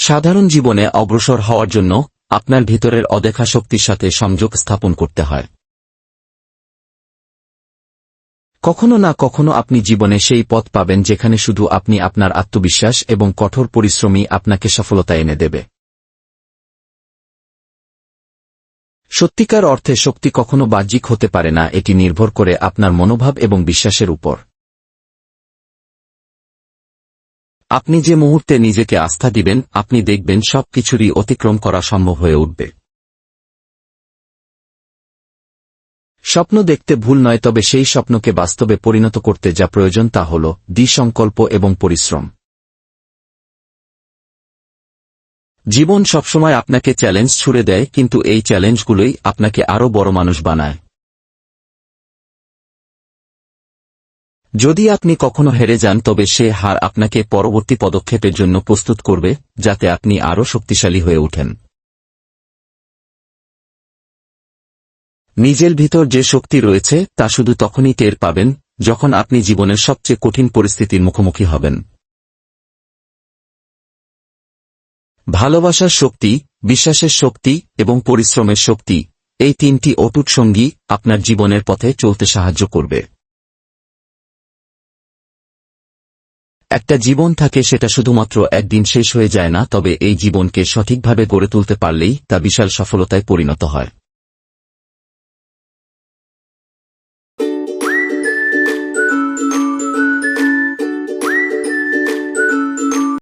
সাধারণ জীবনে অগ্রসর হওয়ার জন্য আপনার ভিতরের অদেখা শক্তির সাথে সংযোগ স্থাপন করতে হয়। কখনো না কখনো আপনি জীবনে সেই পথ পাবেন যেখানে শুধু আপনি আপনার আত্মবিশ্বাস এবং কঠোর পরিশ্রমই আপনাকে সফলতা এনে দেবে। সত্যিকার অর্থে শক্তি কখনো বাহ্যিক হতে পারে না, এটি নির্ভর করে আপনার মনোভাব এবং বিশ্বাসের উপর। আপনি যে মুহূর্তে নিজেকে আস্থা দিবেন, আপনি দেখবেন সবকিছুরই অতিক্রম করা সম্ভব হয়ে উঠবে। স্বপ্ন দেখতে ভুল নয়, তবে সেই স্বপ্নকে বাস্তবে পরিণত করতে যা প্রয়োজন তা হল দৃঢ়সংকল্প এবং পরিশ্রম। জীবন সবসময় আপনাকে চ্যালেঞ্জ ছুড়ে দেয়, কিন্তু এই চ্যালেঞ্জগুলোই আপনাকে আরও বড় মানুষ বানায়। যদি আপনি কখনো হেরে যান, তবে সে হার আপনাকে পরবর্তী পদক্ষেপের জন্য প্রস্তুত করবে, যাতে আপনি আরও শক্তিশালী হয়ে ওঠেন। নিজের ভিতর যে শক্তি রয়েছে তা শুধু তখনই টের পাবেন যখন আপনি জীবনের সবচেয়ে কঠিন পরিস্থিতির মুখোমুখি হবেন। ভালোবাসার শক্তি, বিশ্বাসের শক্তি এবং পরিশ্রমের শক্তি, এই তিনটি অটুট সঙ্গী আপনার জীবনের পথে চলতে সাহায্য করবে। একটা জীবন থাকে, সেটা শুধুমাত্র একদিন শেষ হয়ে যায় না, তবে এই জীবনকে সঠিকভাবে গড়ে তুলতে পারলেই তা বিশাল সফলতায় পরিণত হয়।